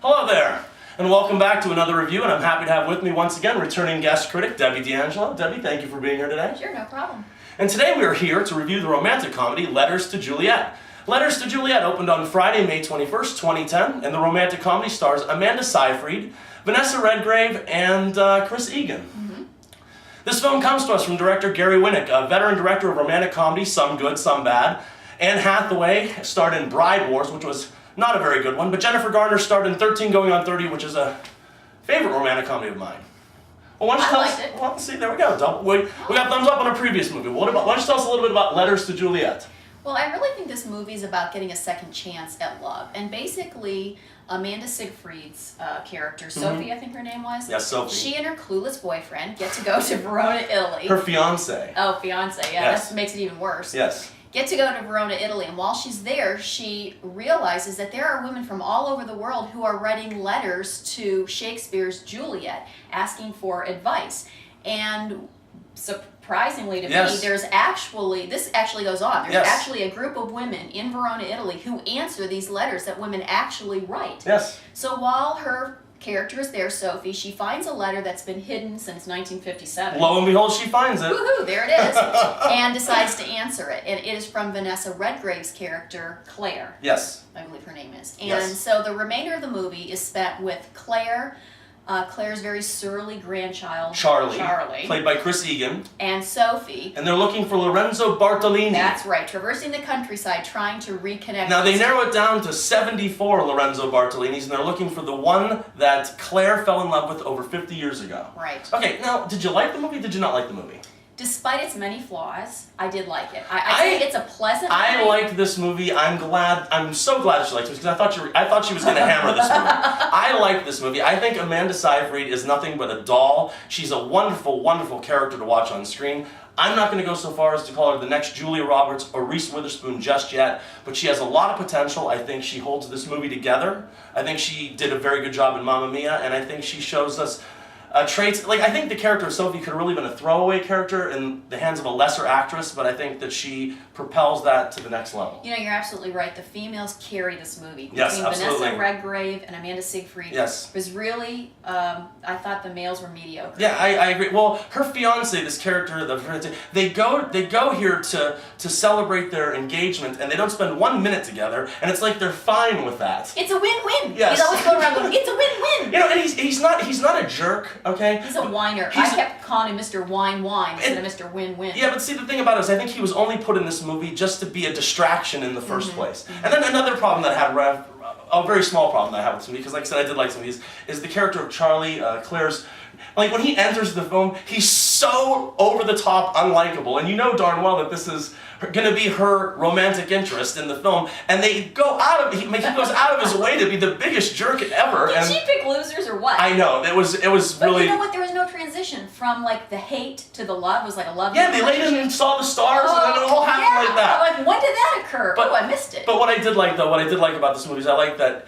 Hello there, and welcome back to another review, and I'm happy to have with me once again returning guest critic Debbie D'Angelo. Debbie, thank you for being here today. Sure, no problem. And today we are here to review the romantic comedy Letters to Juliet. Letters to Juliet opened on Friday, May 21st, 2010, and the romantic comedy stars Amanda Seyfried, Vanessa Redgrave, and Chris Egan. This film comes to us from director Gary Winnick, a veteran director of romantic comedy, some good, some bad. Anne Hathaway starred in Bride Wars, which was not a very good one, but Jennifer Garner starred in 13 Going on 30, which is a favorite romantic comedy of mine. Well, why don't you tell us? Well, let's see, there we go. We got thumbs up on a previous movie. Why don't you tell us a little bit about Letters to Juliet? Well, I really think this movie is about getting a second chance at love. And basically, Amanda Seyfried's character, Sophie, I think her name was. Yes, Sophie. She and her clueless boyfriend get to go to Verona, Italy. Her fiancé. Oh, fiancé, yeah, Yes. that makes it even worse. Yes. Get to go to Verona, Italy, and while she's there, she realizes that there are women from all over the world who are writing letters to Shakespeare's Juliet, asking for advice. And surprisingly to me, this actually goes on. There's actually a group of women in Verona, Italy, who answer these letters that women actually write. Yes. So while her character is there, Sophie, she finds a letter that's been hidden since 1957. Lo and behold, she finds it. Woohoo, there it is. And decides to answer it. And it is from Vanessa Redgrave's character, Claire. Yes. I believe her name is. Yes. And so the remainder of the movie is spent with Claire, Claire's very surly grandchild, Charlie, played by Chris Egan, and Sophie. And they're looking for Lorenzo Bartolini. That's right, traversing the countryside, trying to reconnect. Now they narrow it down to 74 Lorenzo Bartolinis, and they're looking for the one that Claire fell in love with over 50 years ago. Right. Okay, now, did you like the movie, did you not like the movie? Despite its many flaws, I did like it. I think it's a pleasant movie. I liked this movie. I'm so glad she liked it, because I thought she was going to hammer this movie. I liked this movie. I think Amanda Seyfried is nothing but a doll. She's a wonderful, wonderful character to watch on screen. I'm not going to go so far as to call her the next Julia Roberts or Reese Witherspoon just yet, but she has a lot of potential. I think she holds this movie together. I think she did a very good job in Mamma Mia, and I think she shows us traits. Like, I think the character of Sophie could have really been a throwaway character in the hands of a lesser actress, but I think that she propels that to the next level. You know, you're absolutely right. The females carry this movie. Yes, Between absolutely. Vanessa Redgrave and Amanda Seyfried. Yes. It was really, I thought the males were mediocre. Yeah, I agree. Well, her fiance, this character, they go here to celebrate their engagement, and they don't spend 1 minute together, and it's like they're fine with that. It's a win-win. Yes. He's always going around going, it's a win-win. You know, and he's not a jerk. Okay? He's a whiner. I kept calling him Mr. Wine instead of Mr. Win-Win. Yeah, but see, the thing about it is I think he was only put in this movie just to be a distraction in the first place. And then another problem that I had, a very small problem that I have with this movie, because like I said, I did like some of these, is the character of Charlie, Claire's, like when he enters the film, he's so over-the-top unlikable, and you know darn well that this is going to be her romantic interest in the film, and he goes out of his way to be the biggest jerk ever. Did she pick losers or what? I know, it was but really. You know what? There was no transition from like the hate to the love. It was like a love. Yeah, they laid in and saw the stars, and then it all happened like that. I'm like, when did that occur? I missed it. But what I did like about this movie is I like that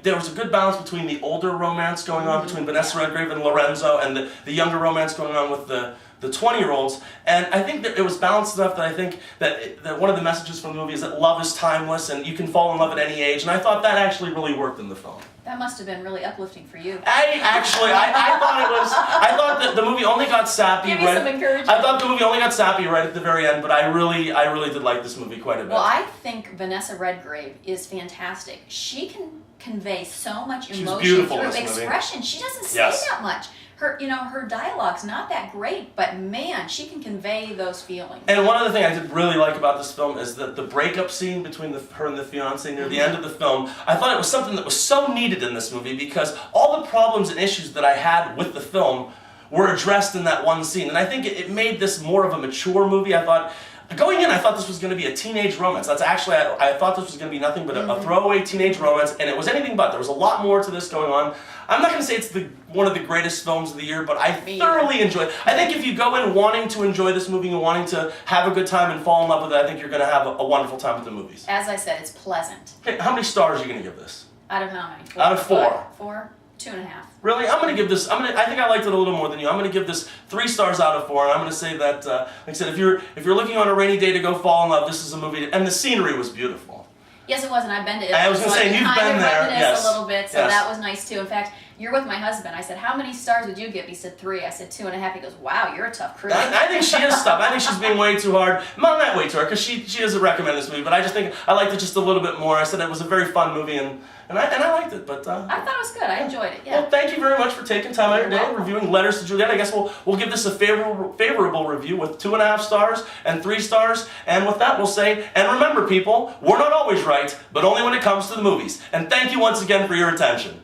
there was a good balance between the older romance going on between Vanessa Redgrave and Lorenzo, and the younger romance going on with the 20-year-olds, and I think that it was balanced enough that I think that one of the messages from the movie is that love is timeless and you can fall in love at any age, and I thought that actually really worked in the film. That must have been really uplifting for you. I thought that the movie only got sappy. Give me some encouragement. I thought the movie only got sappy right at the very end, but I really did like this movie quite a bit. Well, I think Vanessa Redgrave is fantastic. She can convey so much emotion through expression. She doesn't say that much. Her dialogue's not that great, but man, she can convey those feelings. And one other thing I did really like about this film is that the breakup scene between her and the fiancé near the end of the film, I thought it was something that was so needed in this movie, because all the problems and issues that I had with the film were addressed in that one scene. And I think it made this more of a mature movie. Going in, I thought this was going to be a teenage romance. That's actually, I thought this was going to be nothing but a throwaway teenage romance, and it was anything but. There was a lot more to this going on. I'm not going to say it's one of the greatest films of the year, but I thoroughly enjoyed it. I think if you go in wanting to enjoy this movie and wanting to have a good time and fall in love with it, I think you're going to have a wonderful time with the movies. As I said, it's pleasant. Okay, how many stars are you going to give this? Out of how many? Out of 4. 4? 2.5. Really? I'm going to give this, I think I liked it a little more than you. I'm going to give this 3 stars out of 4, and I'm going to say that, like I said, if you're looking on a rainy day to go fall in love, this is a movie, and the scenery was beautiful. Yes, it was, and I've been to Italy. I was going to so say, I can you've kind been of there. reminisce Yes. a little bit, so Yes. that was nice too. In fact, you're with my husband. I said, how many stars would you give? He said 3. I said 2.5. He goes, wow, you're a tough critic. I think she is tough. I think she's being way too hard. Well, not way too hard, because she doesn't recommend this movie, but I just think I liked it just a little bit more. I said it was a very fun movie, and I liked it. But I thought it was good. I enjoyed it. Yeah. well, thank you very much for taking time out of your You're day welcome. reviewing Letters to Juliet. I guess we'll give this a favorable review with 2.5 stars and 3 stars. And with that, we'll say, and remember, people, we're not always right, but only when it comes to the movies. And thank you once again for your attention.